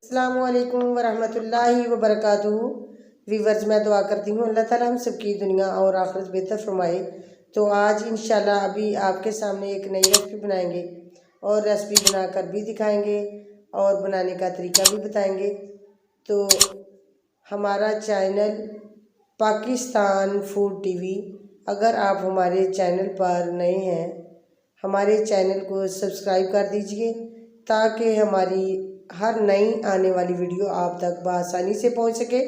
अस्सलामुअलैकुम वरहमतुल्लाहि वबरकातुहू। वीवर्स, मैं दुआ करती हूँ अल्लाह ताला हम सबकी दुनिया और आखिरत बेहतर फरमाए। तो आज इंशाल्लाह अभी आपके सामने एक नई रेसिपी बनाएंगे और रेसिपी बनाकर भी दिखाएंगे और बनाने का तरीका भी बताएंगे। तो हमारा चैनल पाकिस्तान फूड टीवी, अगर आप हमारे चैनल पर नए हैं, हमारे चैनल को सब्सक्राइब कर दीजिए ताकि हमारी हर नई आने वाली वीडियो आप तक बआसानी से पहुंच सके।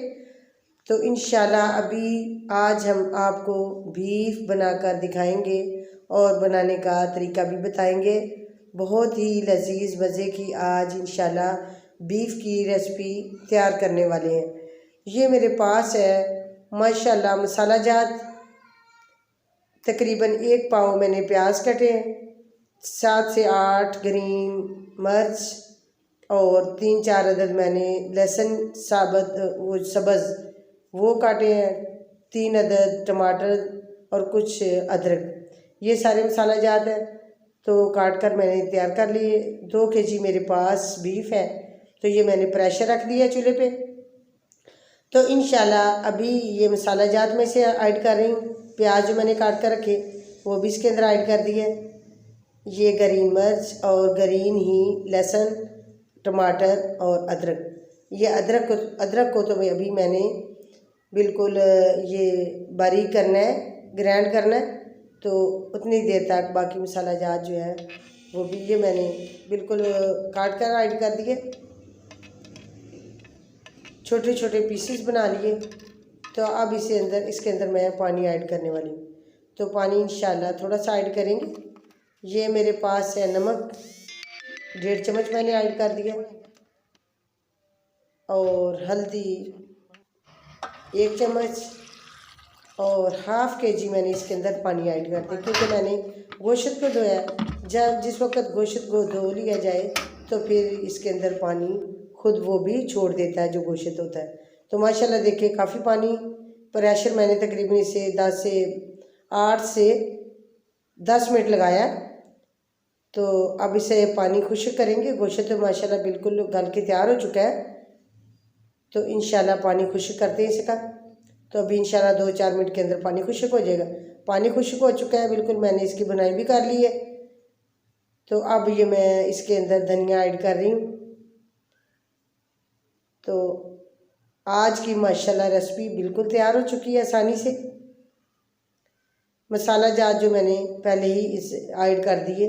तो इंशाल्लाह अभी आज हम आपको बीफ बनाकर दिखाएंगे और बनाने का तरीका भी बताएंगे। बहुत ही लजीज मज़े की आज इंशाल्लाह बीफ की रेसिपी तैयार करने वाले हैं। ये मेरे पास है माशाल्लाह मसाला जात, तकरीबन 1 पाव मैंने प्याज कटे हैं, 7 से 8 ग्रीन मिर्च और 3-4 अदद मैंने लहसुन साबुत वो सब्ज़ वो काटे हैं, 3 अदद टमाटर और कुछ अदरक। ये सारे मसाला जात है तो काट कर मैंने तैयार कर लिए। 2 kg मेरे पास बीफ है तो ये मैंने प्रेशर रख दिया चूल्हे पे। तो इंशाल्लाह अभी ये मसाला जात में से ऐड कर रही हूँ। प्याज जो मैंने काट कर रखे वो भी इसके अंदर ऐड कर दिए। ये ग्रीन मिर्च और ग्रीन ही लहसुन, टमाटर और अदरक। ये अदरक को तो अभी मैंने बिल्कुल ये बारीक करना है, ग्राइंड करना है। तो उतनी देर तक बाकी मसाला जात जो है वो भी ये मैंने बिल्कुल काट कर ऐड कर दिए, छोटे छोटे पीसेस बना लिए। तो अब इसके अंदर मैं पानी ऐड करने वाली हूँ। तो पानी इंशाल्लाह थोड़ा सा ऐड करेंगे। ये मेरे पास है नमक, 1.5 चम्मच मैंने ऐड कर दिया, और हल्दी 1 चम्मच, और हाफ़ kg मैंने इसके अंदर पानी ऐड कर दिया क्योंकि मैंने गोश्त को धोया। जब जिस वक्त गोश्त को धो लिया जाए तो फिर इसके अंदर पानी खुद वो भी छोड़ देता है जो गोश्त होता है। तो माशाल्लाह देखिए काफ़ी पानी, प्रेशर मैंने तकरीबन इसे 8 से 10 मिनट लगाया। तो अब इसे पानी खुश्क करेंगे। गोश्त तो माशाल्लाह बिल्कुल गल के तैयार हो चुका है। तो इंशाल्लाह पानी खुश्क करते हैं इसका। तो अभी इंशाल्लाह 2-4 मिनट के अंदर पानी खुश्क हो जाएगा। पानी खुश्क हो चुका है बिल्कुल, मैंने इसकी बुनाई भी कर ली है। तो अब ये मैं इसके अंदर धनिया ऐड कर रही हूँ। तो आज की माशाल्लाह रेसिपी बिल्कुल तैयार हो चुकी है आसानी से। मसाला जात जो मैंने पहले ही इस ऐड कर दिए,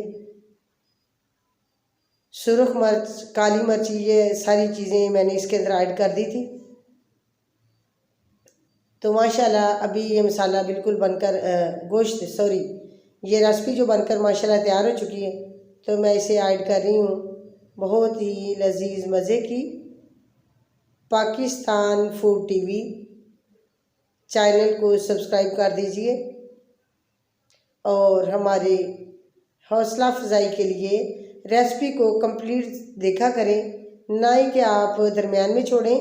सुरख मिर्च, काली मिर्च, ये सारी चीज़ें मैंने इसके अंदर ऐड कर दी थी। तो माशाल्लाह अभी ये मसाला बिल्कुल बनकर ये रेसिपी जो बनकर माशाल्लाह तैयार हो चुकी है। तो मैं इसे ऐड कर रही हूँ। बहुत ही लजीज मज़े की पाकिस्तान फूड टीवी चैनल को सब्सक्राइब कर दीजिए और हमारे हौसला अफजाई के लिए रेसिपी को कंप्लीट देखा करें, ना ही कि आप दरमियान में छोड़ें,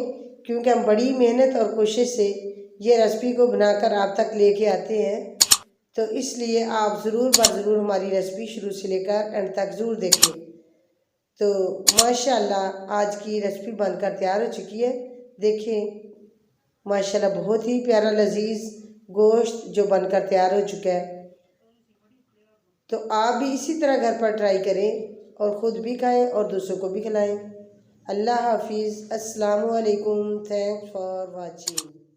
क्योंकि हम बड़ी मेहनत और कोशिश से ये रेसिपी को बनाकर आप तक लेके आते हैं। तो इसलिए आप ज़रूर ज़रूर हमारी रेसिपी शुरू से लेकर एंड तक ज़रूर देखें। तो माशाल्लाह आज की रेसिपी बनकर तैयार हो चुकी है। देखें माशाल्लाह बहुत ही प्यारा लजीज गोश्त जो बनकर तैयार हो चुका है। तो आप भी इसी तरह घर पर ट्राई करें और ख़ुद भी खाएं और दूसरों को भी खिलाएं। अल्लाह हाफिज़। अस्सलामु अलैकुम। Thanks for watching.